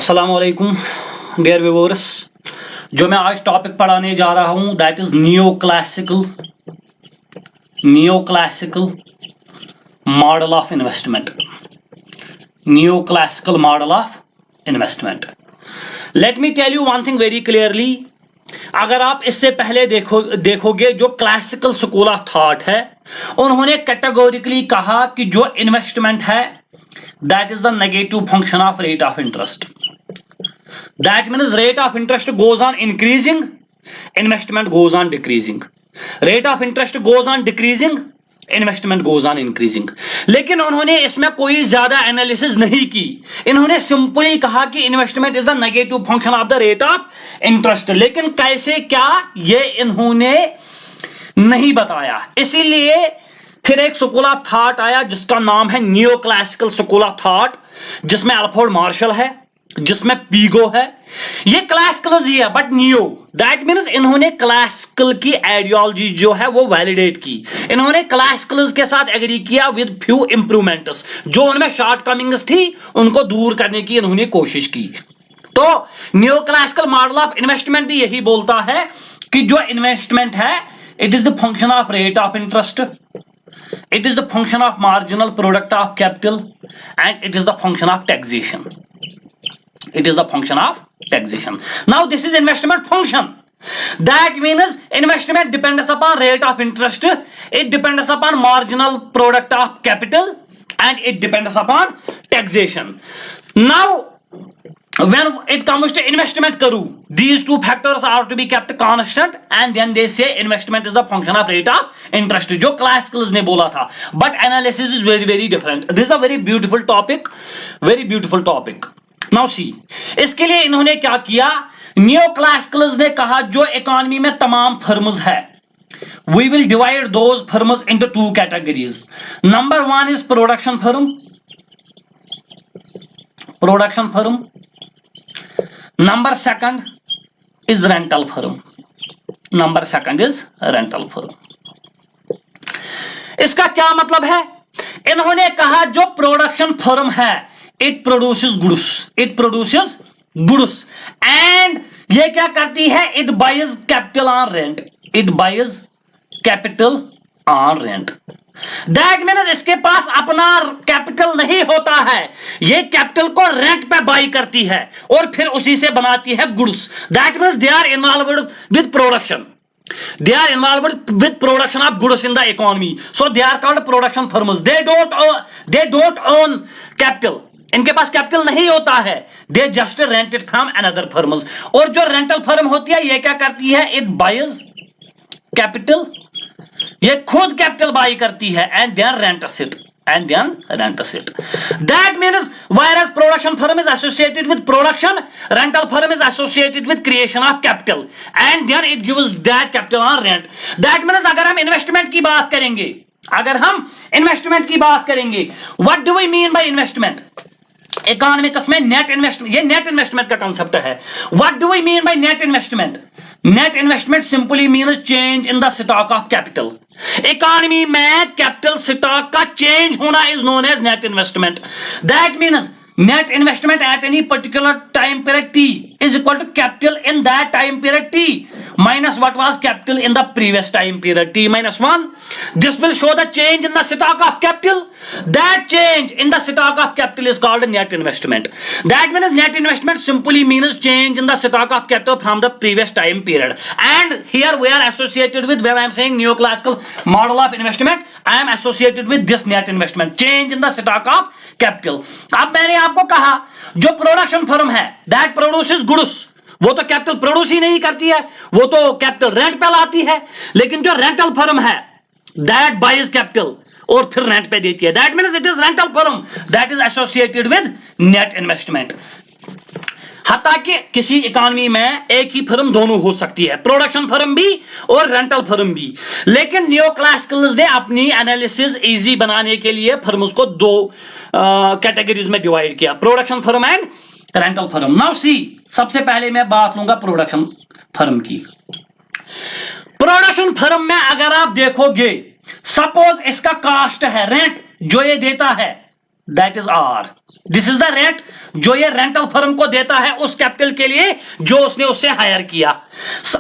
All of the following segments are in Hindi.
अस्सलाम वालेकुम डियर व्यूअर्स। जो मैं आज टॉपिक पढ़ाने जा रहा हूं that is new classical model of investment. New classical model of investment. Let me tell you one thing very clearly. अगर आप इससे पहले देखोगे जो क्लासिकल स्कूल ऑफ थॉट है, उन्होंने कैटेगोरिकली कहा कि जो इन्वेस्टमेंट है that is the negative function of rate of interest. That means rate of interest goes on increasing, investment goes on decreasing. Rate of interest goes on decreasing, investment goes on increasing. लेकिन उन्होंने इसमें कोई ज्यादा एनालिसिस नहीं की। इन्होंने सिंपली कहा कि investment is the negative function of the rate of interest. लेकिन कैसे क्या ये इन्होंने नहीं बताया। इसीलिए फिर एक स्कूल ऑफ थॉट आया जिसका नाम है new classical school of thought, जिसमें अल्फ्रेड मार्शल है, जिसमें पीगो है। ये क्लासिकल ही है बट न्यू। दैट मीन्स इन्होंने क्लासिकल की आइडियोलॉजी जो है वो वैलिडेट की। इन्होंने क्लासिकल के साथ एग्री किया विद फ्यू इंप्रूवमेंट्स। जो उनमें शॉर्ट कमिंग्स थी उनको दूर करने की इन्होंने कोशिश की। तो new classical model of investment भी यही बोलता है कि जो इन्वेस्टमेंट है it is the function of rate of interest, it is the function of marginal product of capital, and it is the function of taxation. It is the function of taxation. Now this is investment function. That means investment depends upon rate of interest, it depends upon marginal product of capital, and it depends upon taxation. Now when it comes to investment karu, these two factors are to be kept constant, and then they say investment is the function of rate of interest, जो classicals ने बोला था। But analysis is very different. This is a very beautiful topic, very beautiful topic. Now see, इसके लिए इन्होंने क्या किया। न्यू क्लासिकल्स ने कहा जो इकोनॉमी में तमाम फर्म्स है, we will divide those firms into two categories. Number one is production firm. Number second is rental firm. इसका क्या मतलब है। इन्होंने कहा जो प्रोडक्शन फर्म है इट प्रोड्यूसेस गुड्स एंड ये क्या करती है, it buys capital on rent. That means इसके पास अपना कैपिटल नहीं होता है, ये कैपिटल को रेंट पे बाई करती है और फिर उसी से बनाती है goods. That means they are involved with production, of goods in the economy, so they are called production firms. They don't own capital, इनके पास कैपिटल नहीं होता है, they just rent it from another firms. और जो रेंटल फर्म होती है ये क्या करती है, इट बाइज कैपिटल, ये खुद कैपिटल बाई करती है and then rents it That means whereas production firm is associated with production, rental firm is associated with creation of capital, and then it gives that capital on rent. That means अगर हम इन्वेस्टमेंट की बात करेंगे, what do we mean by investment? Economics में नेट इन्वेस्टमेंट, ये नेट इन्वेस्टमेंट का कांसेप्ट है। What do we mean by net investment? Net investment simply means change in the stock of capital. Economy में कैपिटल स्टॉक का चेंज होना is known as net investment. That means net investment at any particular time period t is equal to capital in that time period t minus what was capital in the previous time period t minus 1. This will show the change in the stock of capital. That change in the stock of capital is called net investment. That means net investment simply means change in the stock of capital from the previous time period. And here we are associated with, when I am saying neoclassical model of investment, I am associated with this net investment, change in the stock of capital. अब मैंने आपको कहा जो प्रोडक्शन फर्म है दैट प्रोड्यूसेस गुड्स, वो तो कैपिटल प्रोड्यूस ही नहीं करती है, वो तो कैपिटल रेंट पे लाती है। लेकिन जो रेंटल फर्म है दैट बाइज कैपिटल और फिर रेंट पे देती है। That means it is rental firm that is associated with net investment. हत्ता कि किसी इकोनॉमी में एक ही फर्म दोनों हो सकती है, प्रोडक्शन फर्म भी और रेंटल फर्म भी। लेकिन न्यू क्लासिकल्स ने अपनी एनालिसिस इजी बनाने के लिए फर्म्स को दो कैटेगरीज में डिवाइड किया, production firm and rental firm. Now सी, सबसे पहले मैं बात लूंगा प्रोडक्शन फर्म की। प्रोडक्शन फर्म में अगर आप देखोगे, सपोज इसका कास्ट है, रेंट जो ये देता है that is R, this is the rent जो ये रेंटल फर्म को देता है उस कैपिटल के लिए जो उसने उससे हायर किया।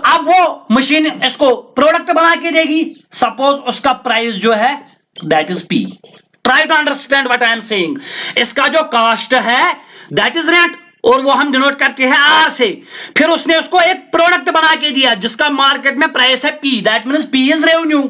अब वो मशीन इसको प्रोडक्ट बना के देगी, सपोज उसका प्राइस जो है that is P. Try to understand what I am saying. इसका जो कॉस्ट है दैट इज रेंट और वो हम डिनोट करते हैं आर से। फिर उसने उसको एक प्रोडक्ट बना के दिया जिसका मार्केट में प्राइस है P, that means P is revenue.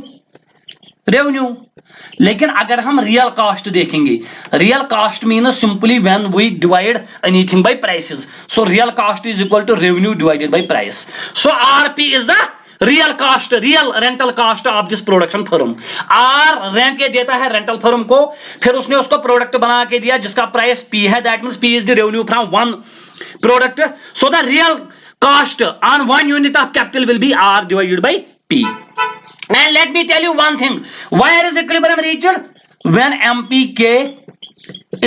लेकिन अगर हम रियल कॉस्ट देखेंगे, real cost means simply when we divide anything by prices, so real cost is equal to revenue divided by price. So RP is the real cost, real rental cost of this production firm. R rent ये देता है रेंटल फर्म को, फिर उसने उसको प्रोडक्ट बना के दिया जिसका प्राइस पी है, that means P is the revenue from one product. So the real cost on one unit of capital will be R divided by P. And let me tell you one thing, where is equilibrium reached? When MPK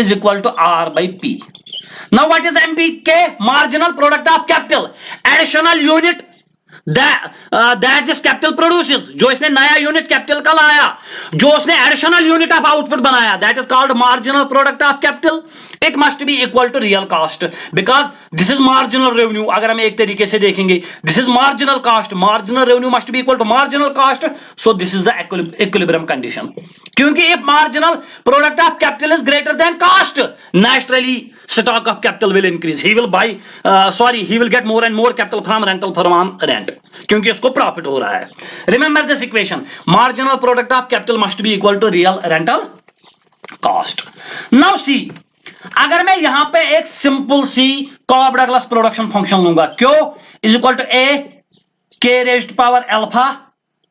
is equal to R by P. Now what is MPK? Marginal product of capital, additional unit that this capital produces. जो इसने नया यूनिट कैपिटल का लाया, जो उसने एडिशनल यूनिट ऑफ आउटपुट बनाया, that is called marginal product of capital. It must be equal to real cost because this is marginal revenue. अगर हम एक तरीके से देखेंगे, this is marginal cost, marginal revenue must be equal to marginal cost, so this is the equilibrium condition. क्योंकि if marginal product of capital is greater than cost, naturally stock of capital will increase, he will get more and more capital from rental firm on rent, क्योंकि इसको प्रॉफिट हो रहा है। Remember this equation, marginal product of capital must be equal to real rental cost. Now see, अगर मैं यहां पे एक simple C Cobb Douglas production function लूंगा, क्यों is equal to A K raised power alpha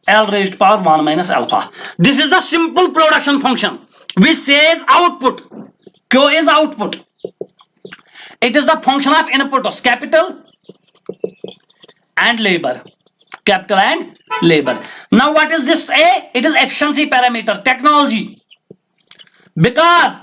L raised power 1 minus alpha. This is the simple production function which says output. Q is output. It is the function of input of capital and labor. Capital and labor. Now what is this A? It is efficiency parameter, technology. Because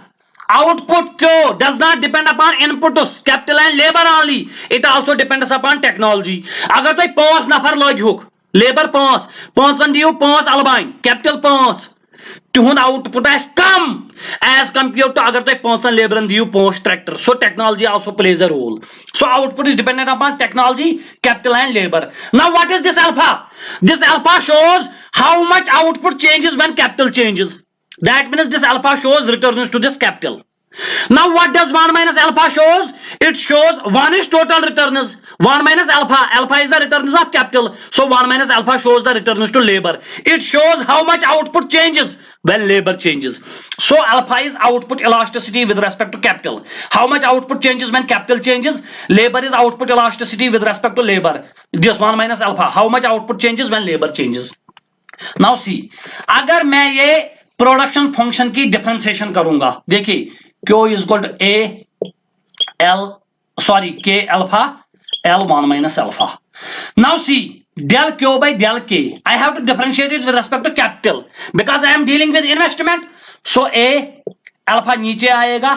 output Q does not depend upon input of capital and labor only. It also depends upon technology. अगर तो 5 नफर लगे लेबर 5 दियो 5 अलबाइन कैपिटल 5 तुहन आउटपुट आस कम एज कंपेयर टू अगर तुम 5 लेबर दियो 5 tractor. So technology also plays a role. So output is dependent upon technology, capital and labour. Now what is this alpha? This alpha shows how much output changes when capital changes. That means this alpha shows returns to this capital. Now what does 1 minus alpha shows? It shows 1 is total returns, 1 minus alpha, alpha is the returns of capital, so 1 minus alpha shows the returns to labor. It shows how much output changes when labor changes. So alpha is output elasticity with respect to capital. How much output changes when capital changes? Labor is output elasticity with respect to labor. This 1 minus alpha, how much output changes when labor changes. Now see, अगर मैं ये प्रोडक्शन फंक्शन की डिफरेंशिएशन करूंगा, देखिए Q is equal to K alpha L1 minus alpha. Now see, del Q by del K, I have to differentiate it with respect to capital because I am dealing with investment. So A alpha नीचे आएगा,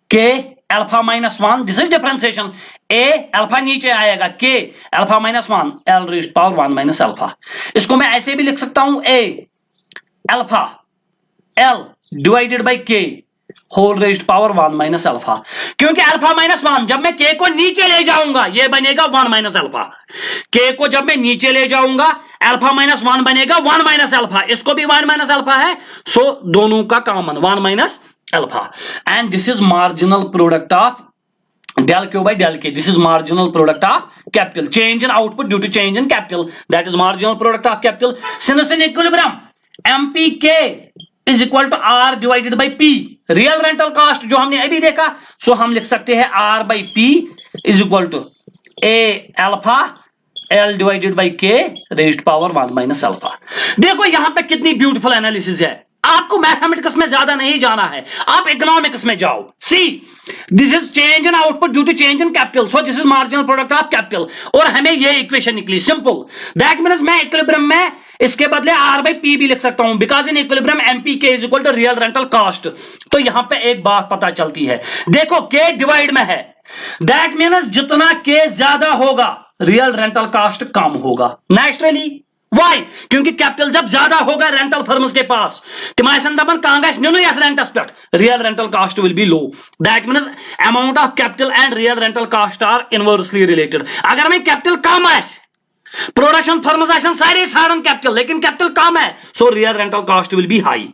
K alpha minus 1, this is differentiation. A alpha नीचे आएगा, K alpha minus 1, L raised power 1 minus alpha. इसको मैं ऐसे भी लिख सकता हूं, A alpha L divided by K whole raised power 1 minus alpha. क्योंकि अल्फा माइनस 1 जब मैं के को नीचे ले जाऊंगा ये बनेगा 1 माइनस अल्फा। के को जब मैं नीचे ले जाऊंगा अल्फा माइनस 1 बनेगा 1 माइनस अल्फा। इसको भी 1 माइनस अल्फा है, सो दोनों का common 1 minus alpha. And this is marginal product of del Q by del K. This is marginal product of capital. Change in output due to change in capital. That is marginal product of capital. Since in equilibrium, MPK is equal to R divided by P. Real rental cost जो हमने अभी देखा, सो हम लिख सकते हैं R by P is equal to A alpha L divided by K raised power 1 minus alpha. देखो यहां पे कितनी ब्यूटीफुल एनालिसिस है। आपको मैथमेटिक्स में ज्यादा नहीं जाना है, आप इकोनॉमिक्स में जाओ। See, this is change in output due to change in capital, so this is marginal product of capital. और हमें ये इक्वेशन निकली सिंपल। दैट मींस मैं इक्विलिब्रियम में इसके बदले R by P भी लिख सकता हूं because in equilibrium MPK is equal to real rental cost. तो यहां पे एक बात पता चलती है, देखो K डिवाइड में है, दैट मींस जितना K ज्यादा होगा रियल रेंटल कॉस्ट कम होगा। नेचुरली वाई क्योंकि कैपिटल जब ज्यादा होगा रेंटल फर्म्स के पास तिम आसन दपन कहां गस निनु यथ रेंटस पे real rental cost will be low that means amount of capital and real rental cost are inversely related अगर में कैपिटल कम आस प्रोडक्शन फर्म्स आसन सारे छाड़न कैपिटल लेकिन कैपिटल कम है so real rental cost will be high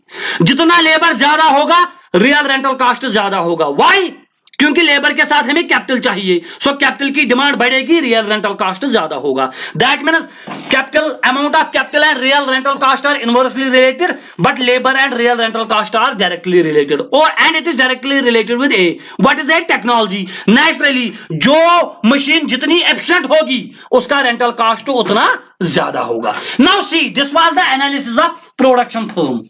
जितना लेबर ज्यादा होगा रियल रेंटल कॉस्ट ज्यादा होगा वाई क्योंकि लेबर के साथ हमें कैपिटल चाहिए सो कैपिटल की डिमांड बढ़ेगी रियल रेंटल कॉस्ट ज्यादा होगा that means capital amount of capital and real rental cost are inversely related but labour and real rental cost are directly related और and it is directly related with a what is a technology naturally जो मशीन जितनी एफिशिएंट होगी उसका रेंटल कॉस्ट उतना ज्यादा होगा now see this was the analysis of production firm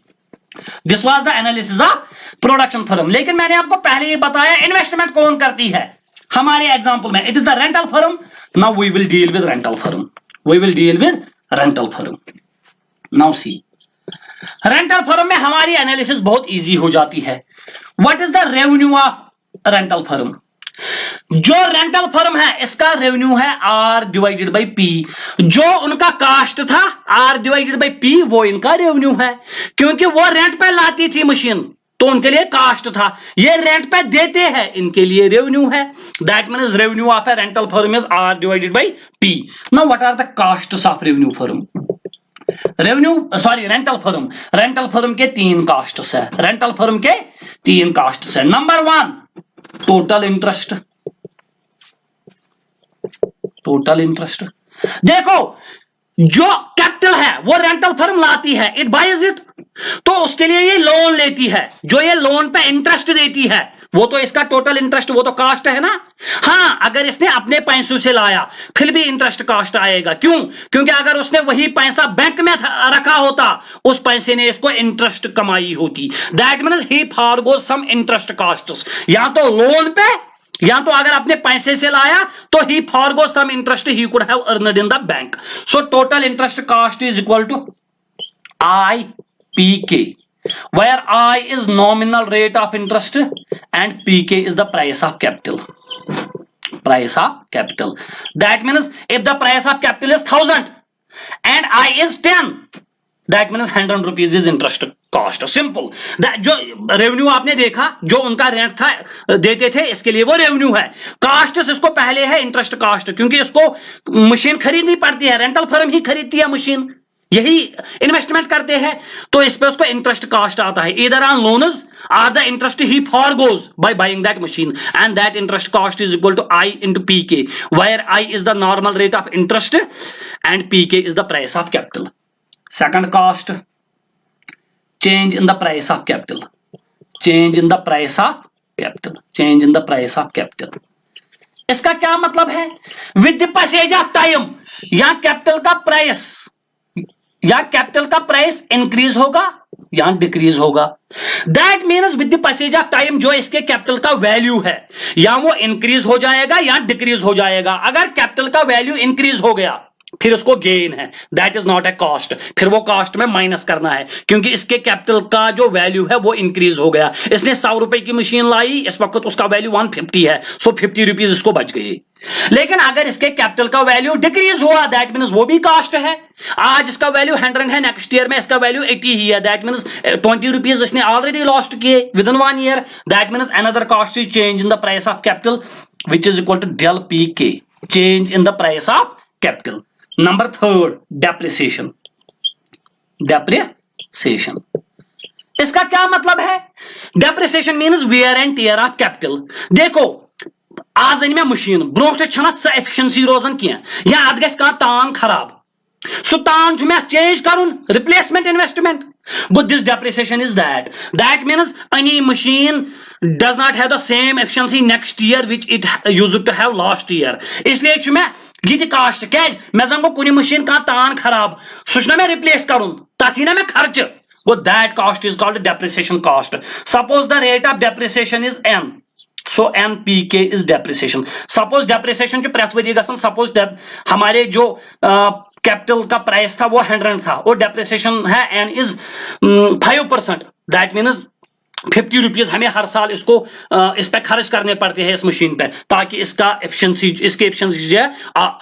this was the analysis of production firm लेकिन मैंने आपको पहले ही बताया इन्वेस्टमेंट कौन करती है हमारे एग्जांपल में it is the rental firm now we will deal with rental firm we will deal with rental firm now see rental firm में हमारी एनालिसिस बहुत इजी हो जाती है what is the revenue of rental firm जो रेंटल फर्म है इसका रेवेन्यू है आर डिवाइडेड बाई पी जो उनका कास्ट था आर डिवाइडेड बाई पी वो इनका रेवेन्यू है क्योंकि वो रेंट पे लाती थी मशीन तो उनके लिए कास्ट था ये रेंट पे देते हैं इनके लिए रेवेन्यू है that means revenue of a rental firm is R divided by P now what are the costs of revenue firm rental firm के तीन कास्ट्स है रेंटल फर्म के तीन कास्ट्स है नंबर 1 टोटल इंटरेस्ट देखो जो कैपिटल है वो रेंटल फर्म लाती है इट बाइज इट तो उसके लिए ये लोन लेती है जो ये लोन पे इंटरेस्ट देती है वो तो इसका टोटल इंटरेस्ट वो तो कास्ट है ना हाँ अगर इसने अपने पैसों से लाया फिर भी इंटरेस्ट कास्ट आएगा क्यों क्योंकि अगर उसने वही पैसा बैंक में रखा होता उस पैसे ने इसको इंटरेस्ट कमाई होती that means he forgoes some interest costs या तो लोन पे या तो अगर अपने पैसे से लाया तो he forgoes some interest he could have earned in the bank so total interest cost is equal to I P K where I is nominal rate of interest and PK is the price of capital. That means if the price of capital is 1000 and I is 10, that means 100 rupees is interest cost. Simple. जो रेवेन्यू आपने देखा जो उनका रेंट था देते थे इसके लिए वो रेवेन्यू है कास्ट इसको पहले है इंटरेस्ट कास्ट क्योंकि इसको मशीन खरीदनी पड़ती है रेंटल फर्म ही खरीदती है मशीन यही इन्वेस्टमेंट करते हैं तो इस पे उसको इंटरेस्ट कास्ट आता है either on loans or the interest he forgoes by buying that machine and that interest cost is equal to I into PK where I is the normal rate of interest and PK is the price of capital second cost change in the price of capital इसका क्या मतलब है with the passage of time या कैपिटल का प्राइस इंक्रीज होगा या डिक्रीज होगा that means with the passage of time जो इसके कैपिटल का वैल्यू है या वो इंक्रीज हो जाएगा या डिक्रीज हो जाएगा अगर कैपिटल का वैल्यू इंक्रीज हो गया फिर उसको गेन है that is not a cost फिर वो कॉस्ट में माइनस करना है क्योंकि इसके कैपिटल का जो वैल्यू है वो इंक्रीज हो गया इसने 100 रुपए की मशीन लाई इस वक्त उसका वैल्यू 150 है सो 50 रुपीज इसको बच गए लेकिन अगर इसके कैपिटल का वैल्यू डिक्रीज हुआ दैट मीन्स वो भी कॉस्ट है आज इसका वैल्यू 100 है नेक्स्ट ईयर में इसका वैल्यू 80 ही है दैट मीन्स 20 रुपीज इसने ऑलरेडी लॉस्ट किए within 1 year that means another cost is change in the price of capital which is equal to del P K change in the price of capital number 3 depreciation इसका क्या मतलब है depreciation means wear and tear of capital देखो आज इन में मशीन ब्रोट स एफिशिएंसी रोजन किया या अद गस का तान खराब सो तान छु मैं चेंज करुन replacement investment but this depreciation is that means any machine does not have the same efficiency next year which it used to have last year इसलिए छु मैं ये कास्ट क्या मैं जन कुछ मशीन का तान खराब सह मैं रिप्लेस करुन तथ ना मैं खर्च go that cost is called depreciation cost suppose the rate of depreciation is n so NPK is depreciation suppose depreciation प्रत वरी गसन सपोज हमारे जो कैपिटल का प्राइस था वो 100 था और डेप्रिसिएशन है n इज 5% दैट मीन्स ₹50 हमें हर साल इसको इस पे खर्च करने पड़ते हैं इस मशीन पे, ताकि इसकी एफिशिएंसी जो है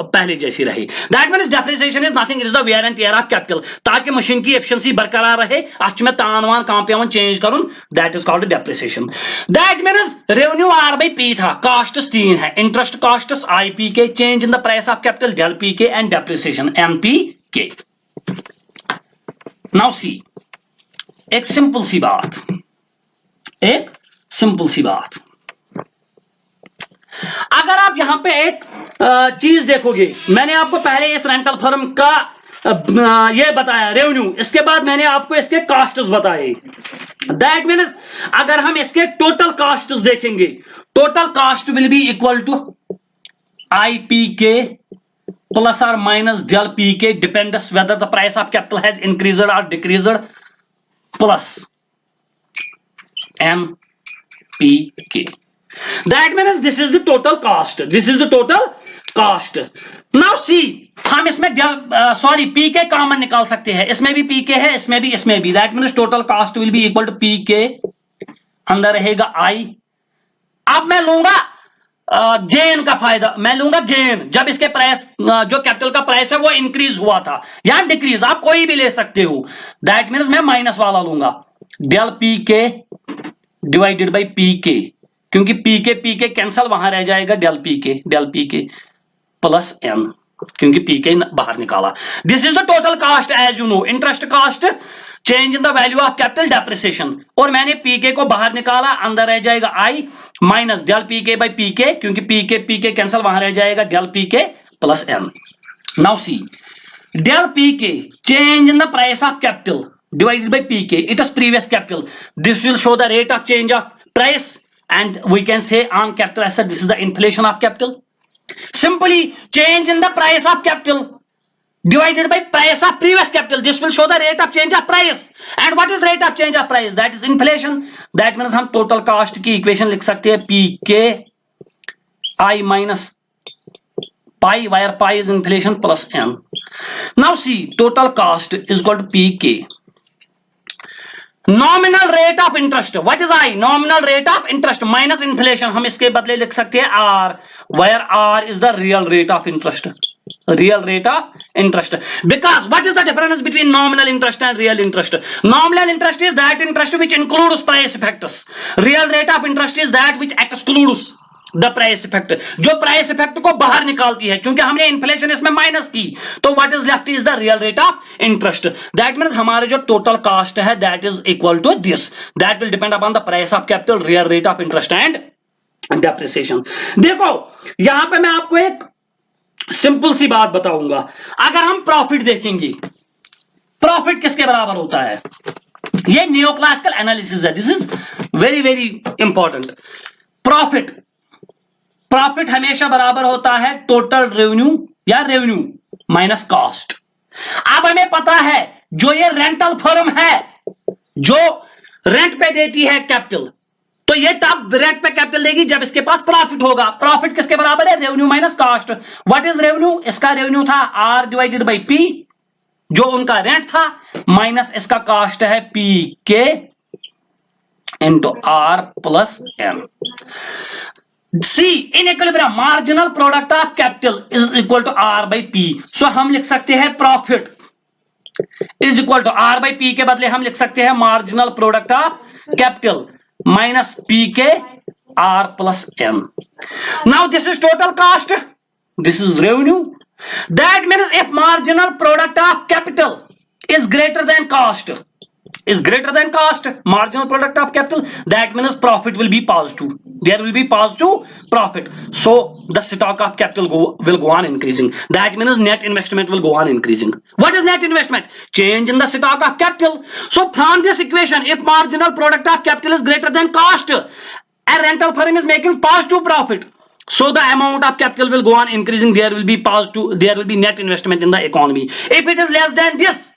पहले जैसी रहे। That means depreciation is nothing, it is the wear and tear of capital, ताकि मशीन की एफिशिएंसी बरकरार रहे, अच में तान वान कहां पे चेंज करूं, that is called depreciation. That means revenue R/P था, कॉस्ट्स 3 है, interest costs IPK, change in the price of capital del PK and depreciation NPK। Now see, एक सिंपल सी बात, अगर आप यहां पे एक चीज देखोगे, मैंने आपको पहले इस रेंटल फर्म का ये बताया रेवेन्यू, इसके बाद मैंने आपको इसके कॉस्ट्स बताए। दैट मींस अगर हम इसके टोटल कॉस्ट्स देखेंगे, total cost will be equal to IPK plus or minus del PK, depends whether the price of capital has increased or decreased, plus NPK. That means this is the total cost. This is the total cost. Now see, हम इसमें PK कॉमन निकाल सकते हैं, इसमें भी PK है, इसमें भी। That means total cost will be equal to PK, अंदर रहेगा I। अब मैं लूंगा गेन का फायदा, मैं लूंगा गेन जब इसके प्राइस, जो कैपिटल का प्राइस है वो इंक्रीज हुआ था या डिक्रीज, आप कोई भी ले सकते हो। दैट मींस मैं माइनस वाला लूंगा, del PK divided by PK, क्योंकि PK कैंसल, वहां रह जाएगा del PK प्लस N, क्योंकि PK बाहर निकाला। This is the total cost as you know, interest cost, change in the value of capital, depreciation, और मैंने PK को बाहर निकाला, अंदर रह जाएगा I minus del PK by PK, क्योंकि PK कैंसल, वहां रह जाएगा del PK plus N। Now see, del PK change in the price of capital divided by PK, it is previous capital, this will show the rate of change of price, and we can say on capital asset this is the inflation of capital. Simply change in the price of capital divided by price of previous capital, this will show the rate of change of price, and what is rate of change of price, that is inflation. That means हम total cost की equation लिख सकते हैं PK I minus pi, where pi is inflation, plus N. Now see, total cost is equal to PK. Nominal rate of interest, what is I? Nominal rate of interest minus inflation, हम इसके बदले लिख सकते हैं R, where R is the real rate of interest. Real rate of interest. Because what is the difference between nominal interest and real interest? Nominal interest is that interest which includes price effects. Real rate of interest is that which excludes the price effect, जो price effect को बाहर निकालती है, क्योंकि हमने inflation इसमें माइनस की, तो what is left is the real rate of interest. That means हमारे जो total cost है that is equal to this. That will depend upon the price of capital, real rate of interest and depreciation. देखो यहां पे मैं आपको एक सिंपल सी बात बताऊंगा, अगर हम प्रॉफिट देखेंगे, प्रॉफिट किसके बराबर होता है, ये नियोक्लासिकल एनालिसिस है, this is very very important. Profit हमेशा बराबर होता है टोटल रेवेन्यू या रेवेन्यू माइनस कॉस्ट। अब हमें पता है जो ये रेंटल फर्म है जो रेंट पे देती है कैपिटल, तो ये तब रेंट पे कैपिटल देगी जब इसके पास प्रॉफिट होगा। प्रॉफिट किसके बराबर है, revenue minus cost. What is revenue, इसका रेवेन्यू था R डिवाइडेड बाई P, जो उनका रेंट था, माइनस इसका कॉस्ट है PK into R plus N। See, in equilibrium marginal product of capital is equal to R by P। So हम लिख सकते हैं profit is equal to R by P के बदले हम लिख सकते हैं marginal product of capital minus PK R plus N. Now this is total cost, this is revenue. That means if marginal product of capital is greater than cost, marginal product of capital, that means profit will be positive, there will be positive profit, so the stock of capital will go on increasing. That means net investment will go on increasing. What is net investment? Change in the stock of capital. So from this equation, if marginal product of capital is greater than cost, a rental firm is making positive profit, so the amount of capital will go on increasing, there will be positive, there will be net investment in the economy. If it is less than this,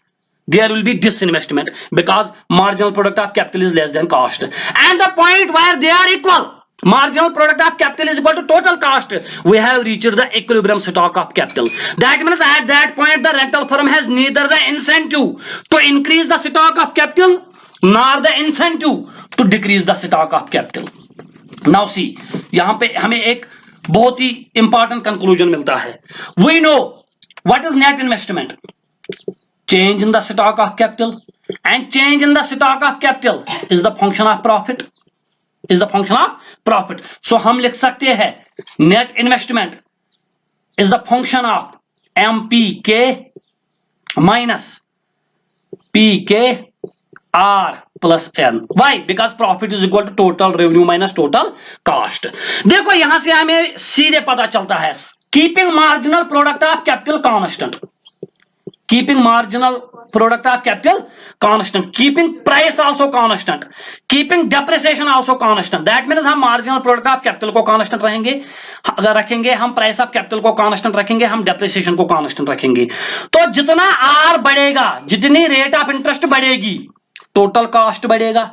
there will be disinvestment, because marginal product of capital is less than cost. And the point where they are equal, marginal product of capital is equal to total cost, we have reached the equilibrium stock of capital. That means at that point the rental firm has neither the incentive to increase the stock of capital nor the incentive to decrease the stock of capital. Now see, यहां पे हमें एक बहुत ही इंपॉर्टेंट कंक्लूजन मिलता है. We know what is net investment. Change in the stock of capital, and change in the stock of capital is the function of profit. Is the function of profit. So हम लिख सकते हैं net investment is the function of MPK minus PKR plus N. Why? Because profit is equal to total revenue minus total cost. देखो यहां से हमें सीधे पता चलता है keeping marginal product of capital constant. Keeping marginal product of capital constant, keeping price also constant, keeping depreciation also constant. That means हम marginal product of capital को constant रखेंगे, हम price of capital को constant रखेंगे, हम depreciation को constant रखेंगे. तो जितना R बढ़ेगा, जितनी rate of interest बढ़ेगी, टोटल कॉस्ट बढ़ेगा.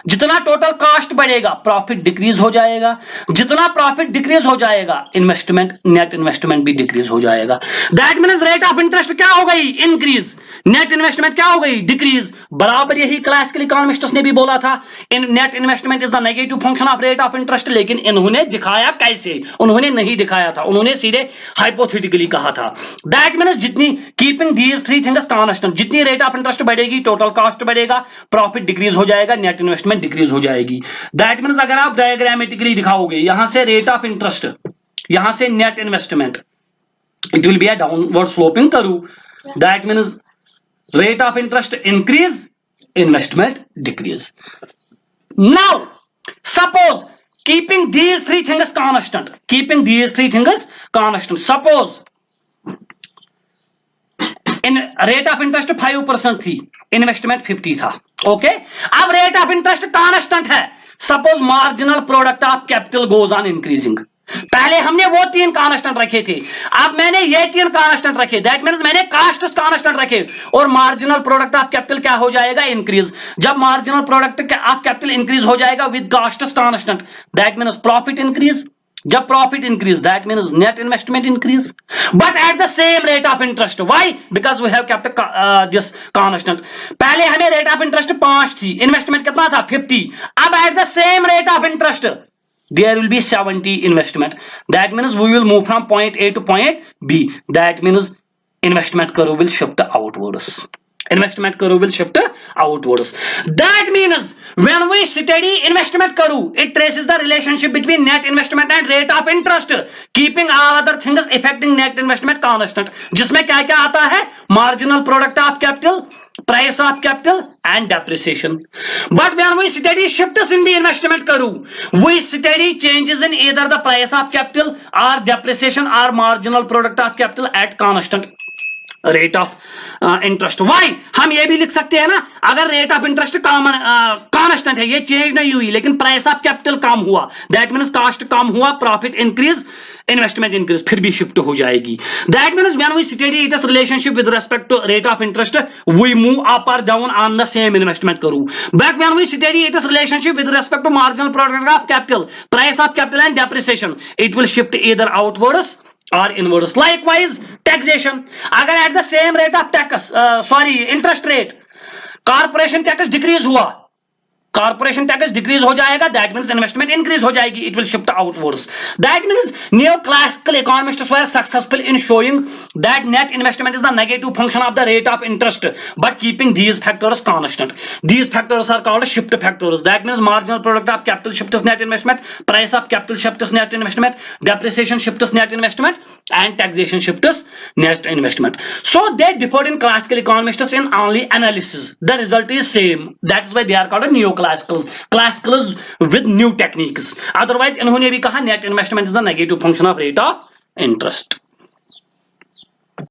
जितना टोटल कॉस्ट बढ़ेगा, प्रॉफिट डिक्रीज हो जाएगा. जितना प्रॉफिट डिक्रीज हो जाएगा, इन्वेस्टमेंट नेट इन्वेस्टमेंट भी डिक्रीज हो जाएगा. That means rate of interest क्या हो गई? इंक्रीज. नेट इन्वेस्टमेंट क्या हो गई? डिक्रीज. बराबर यही क्लासिकल इकोनॉमिस्ट्स ने भी बोला था, इन net investment is the negative function of rate of interest. लेकिन इन्होंने दिखाया कैसे? उन्होंने नहीं दिखाया था, उन्होंने सीधे हाइपोथेटिकली कहा था. दैट मींस जितनी keeping these three things constant, जितनी रेट ऑफ इंटरेस्ट बढ़ेगी, टोटल कॉस्ट बढ़ेगा, प्रॉफिट डिक्रीज हो जाएगा, नेट इन्वेस्टमेंट डिक्रीज हो जाएगी. दैट मींस अगर आप डायग्रामेटिकली दिखाओगे, यहां से रेट ऑफ इंटरेस्ट, यहां से net investment, it will be a downward sloping curve. That means rate of interest increase, investment decrease. Now suppose keeping these three things constant, keeping these three things constant, suppose in rate of interest 5% थी, इन्वेस्टमेंट 50 था. ओके, अब रेट ऑफ इंटरेस्ट कांस्टेंट है. Suppose marginal product of capital goes on increasing. पहले हमने वो 3 कांस्टेंट रखे थे, अब मैंने ये 3 कांस्टेंट रखे. दैट मींस मैंने कास्ट कांस्टेंट रखे और मार्जिनल प्रोडक्ट ऑफ कैपिटल क्या हो जाएगा? इंक्रीज. जब marginal product of capital increase हो जाएगा with cost constant, that means profit increase. जब profit increase, that means net investment increase, but at the same rate of interest. Why? Because we have kept this constant. पहले हमें रेट ऑफ इंटरेस्ट 5 थी, इन्वेस्टमेंट कितना था? 50. अब eight the same rate of interest there will be 70 investment. That means we will move from point A to point B. That means investment curve will shift outwards. Investment curve will shift outwards. That means when we study investment curve, it traces the relationship between net investment and rate of interest, keeping all other things affecting net investment constant. जिसमें क्या क्या आता है? Marginal product of capital, price of capital, and depreciation. But when we study shifts in the investment curve, we study changes in either the price of capital or depreciation or marginal product of capital at constant rate of interest. Why? हम ये भी लिख सकते हैं ना, अगर रेट ऑफ इंटरेस्ट कांस्टेंट है, ये चेंज नहीं हुई, लेकिन प्राइस ऑफ कैपिटल कम हुआ, दैट मींस कॉस्ट कम हुआ, प्रॉफिट इंक्रीज, इन्वेस्टमेंट इंक्रीज, फिर भी शिफ्ट हो जाएगी. That means when we study its relationship with respect to rate of interest, we move up or down on the same investment curve. But when we study its relationship with respect to marginal product of capital, price of capital and depreciation, it will shift either outwards or inwards. Likewise taxation, agar at the same rate of tax interest rate, corporation tax decrease हुआ, कॉर्पोरेशन टैक्स डिक्रीज हो जाएगा, दैट मींस इन्वेस्टमेंट इंक्रीज हो जाएगी, it will shift outwards. That means new classical economists were successful in showing that net investment is the negative function of the rate of interest but keeping these factors constant. These factors are called shift factors. That means marginal product of capital shifts net investment, price of capital shifts net investment, depreciation shifts net investment, and taxation shifts net investment. So they differed in classical economists in only analysis. The result is same. That is why they are called neoclassicals with new techniques. Otherwise इन्होंने भी कहा net investment is the negative function of rate of interest.